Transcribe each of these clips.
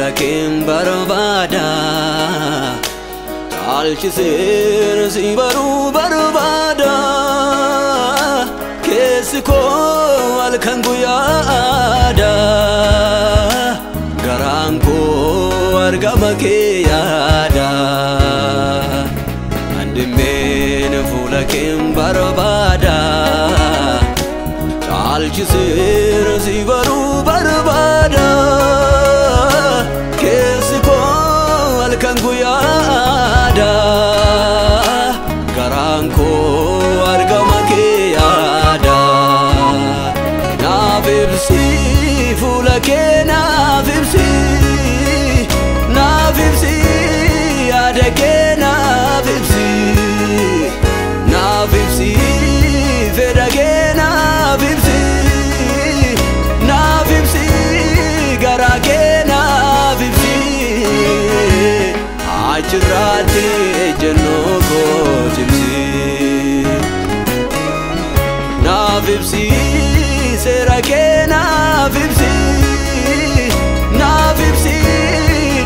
fuula kee barbaada caalchiseen si baruu barbaada keessi koo halkan guyyaadha garaan koo argama kee yaada andimeen fuula kee barbaada caalchiseen si baruu barbaada keessi koo halkan guyyaadha garaan koo argama kee yaada naaf ibsi fuula kee naaf ibsi yaada kee naaf ibsi fedha kee naaf ibsi garaa kee naaf ibsi achirraatti ejjennoo koo cimsi naaf ibsi seera kee naaf ibsi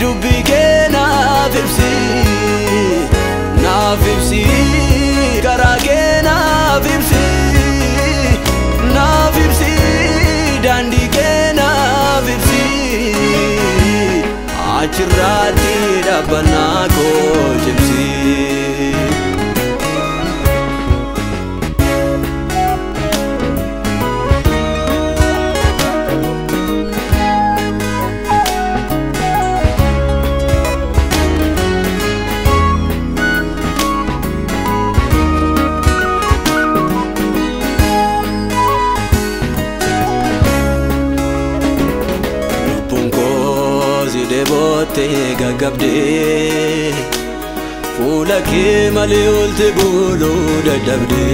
dubbii kee naaf ibsi garaa kee naaf ibsi daandii kee naaf ibsi achirraatti dhaabbannaa koo cimsi debote gagabde fuula kee malee olte buluu dadhabde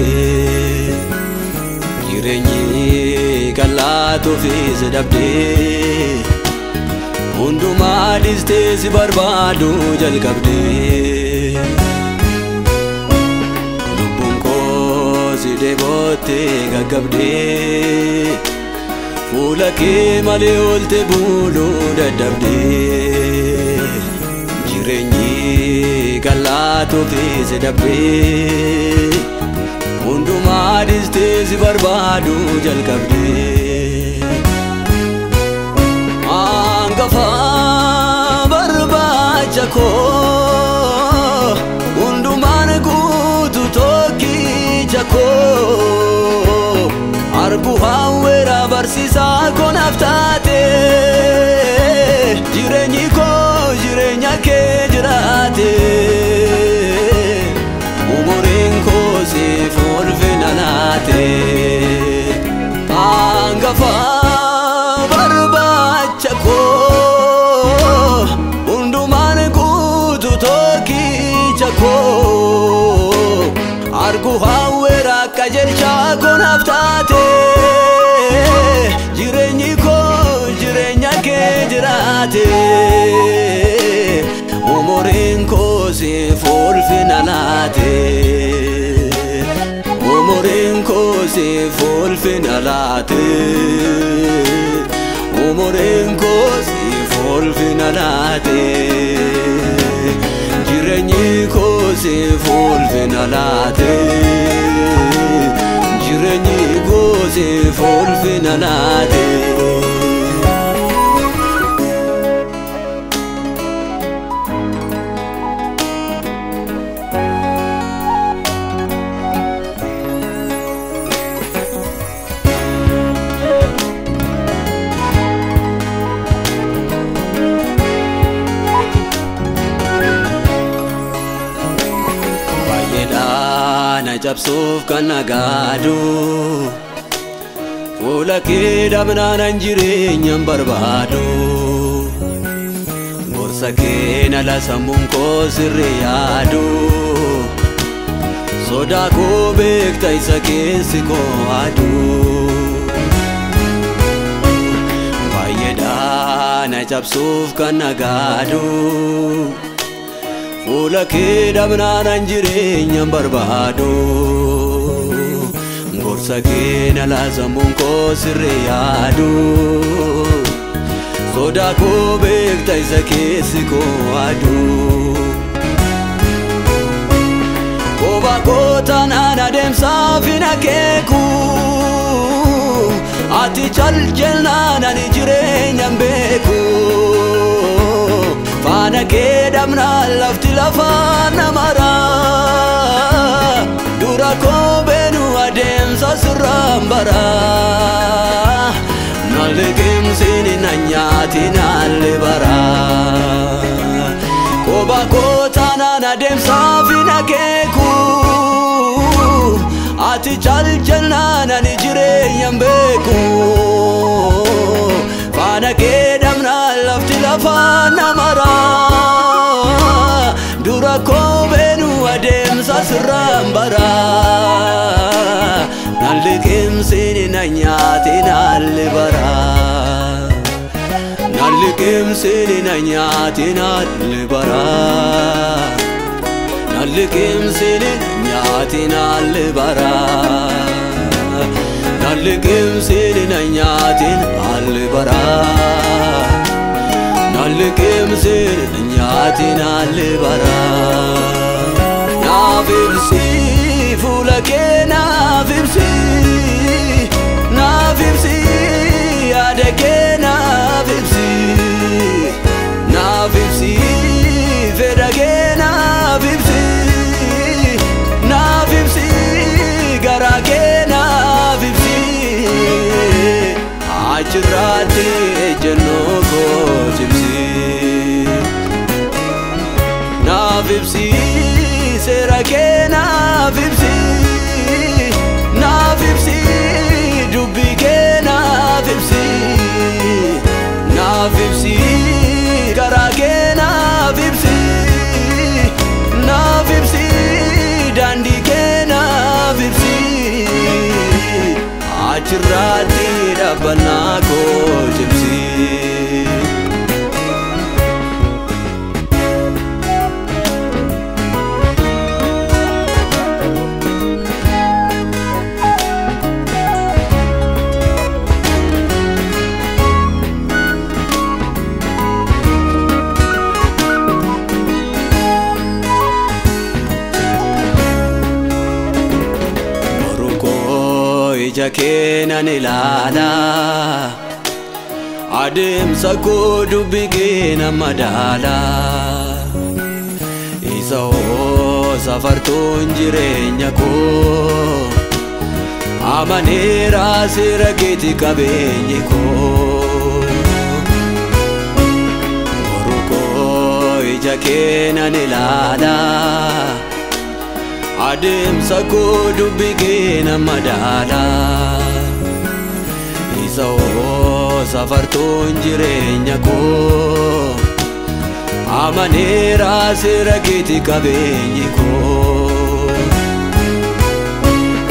jireenyi qal'aatu fi dadhabde hundumaa dhistee si barbaadu jalqabde lubbuun koo si debote gagabde fuula kee malee olte buluu dadhabde jireenyi qal'aatu fi dadhabde hundumaa dhistee si barbaadu jalqabde hangafa barbaacha koo hundumaan guutu tokkicha koo argu hawweera barsiisaa koo naaf taate jireenyi koo jireenya kee jiraate umuriin koo siif ulfina laate hangafa barbaacha koo hundumaan guutu tokkicha koo argu hawweera qajeelchaa koo naaf taate jireenyi koo jireenya kee jiraate umuriin koo siif ulfina laate umuriin koo siif ulfina laate umuriin koo siif ulfina laate jireenyi koo siif ulfina laate jireenyi koo siif ulfina laate cabsuuf kan nagaadu fuula kee dhabnaan jireenyaan barbaadu gorsa kee nala sammuun koo sirri yaadu sodaa koo beekta isa keessi koo aduu baay'eedhaa na cabsuuf kan nagaadu fuula kee dhabnaan jireenyaan barbaadu gorsa kee nala sammuun koo sirri yaadu Soda ko beekta isa keessi koo aduu Koba kootaan ana deemsaaf hin akeeku Ati caljelnaan ani jireenyaan beeku Faana kee dhabnaan lafti lafaan namara Dura koo beenu adeemsa sirraan bara Nalli qimsiini na nyaati nalli bara Koba kootaan ana deemsaaf hin akeeku Ati caljelnaan ani jireenyaan beeku Faana kee dhabnaan lafti lafaan namara Dura koo beenu adeemsa sirraan bara Nalli qimsiini na nyaati nalli bara Nalli qimsiini na nyaati nalli bara Nalli qimsiini na nyaati nalli bara Nalli qimsiini na nyaati nalli bara Nalli qimsiini na nyaati nalli bara Naaf ibsi fuula kee naaf ibsi Naaf ibsi yaada kee naaf ibsi Naaf ibsi fedha kee naaf ibsi Naaf ibsi garaa kee naaf ibsi Achirraatti ejjennoo koo cimsi Naaf ibsi seera kee naaf ibsi Naaf ibsi dubbii kee naaf ibsi Naaf ibsi garaa kee naaf ibsi Naaf ibsi daandii kee naaf ibsi Achirraatti dhaabbannaa koo cimsi Ija kee nan ilaala Adeemsa koo dubbii kee nan madaala Isa hoo safartuun jireenya koo Amaneera seera keeti qabeenyi koo Boruu koo ija kee nan ilaala Adeemsa koo dubbii kee nan madaala Isa hoo safartuun jireenya koo Amaneera seera keeti qabeenyi koo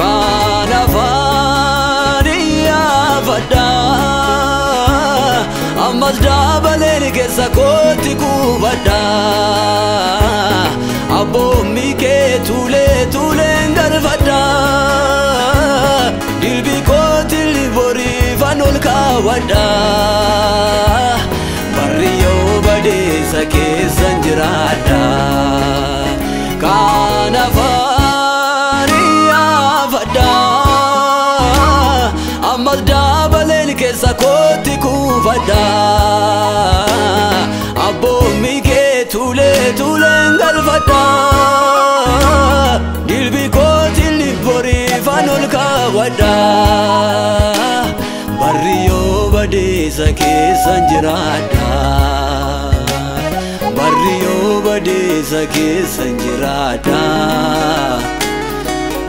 Kan afaan iyyaafadha Ammas dabaleen keessa kootti qubadha Abboommi kee tuuleen galfadha Dilbii kootti boriifan ol kaawwadha Barri yoo badeessa keessan jiraadha Kan afaan iyyaafadha Ammas dabaleen keessa kootti qubadha Abboommi kee tuuleen galfadha Dilbii kootti boriifan ol kaawwadha Barri yoo badeessa keessan jiraadha Barri yoo badeessa keessan jiraadha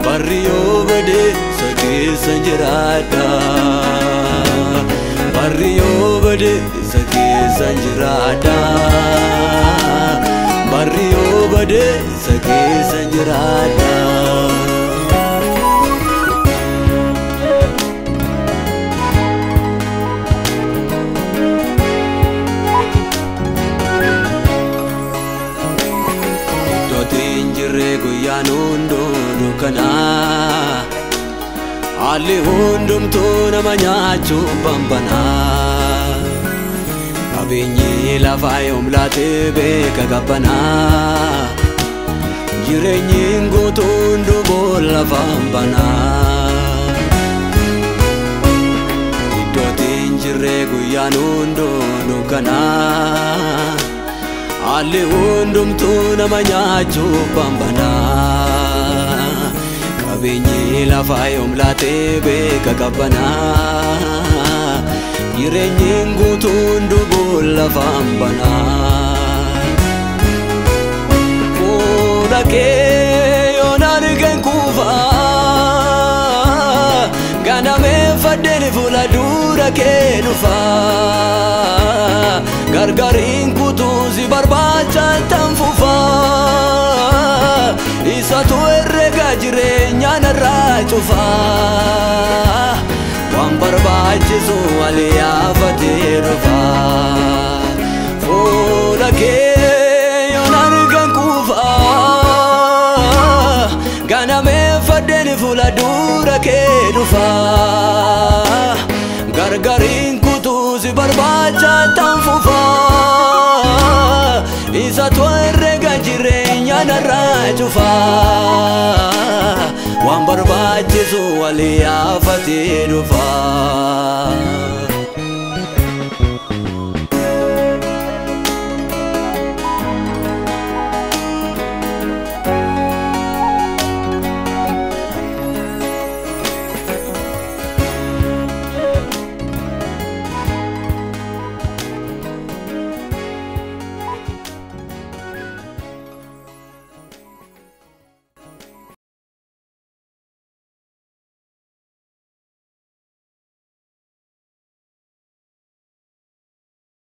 Barri yoo badeessa keessan jiraadha Barri yoo badeessa keessan jiraadha Barri yoo badeessa keessan jiraadha guyyaan hunduu dukkana haalli hundumtuu nama nyaachuu banbana Qabeenyi lafaa yoom laate beeka qabbanaa jireenyi guutuun duboo lafaan banaa iddootiin jirree guyyaan hunduun dukkanaa haalli hundumtuu nama nyaachuuf banbanaa qabeenyi lafaa yoom laate beeka qabbanaa jireenyi guutuun duboo lafaan banaa fuula kee yoon argen kuufaa ganamee faddeeni fuula dura kee dhufaa gargariin kutuu si barbaacha tan fufaa isatu herrega jireenya narraa cufaa waan barbaachisu waliyaafatee dhufaa fuula kee yoon argen kuufaa ganamee faddeeni fuula dura kee dhufaa gargariin kutuu si barbaacha tan fufaa isatu herrega jireenya narraa cufaa waan barbaachisu waliyaafatee dhufaa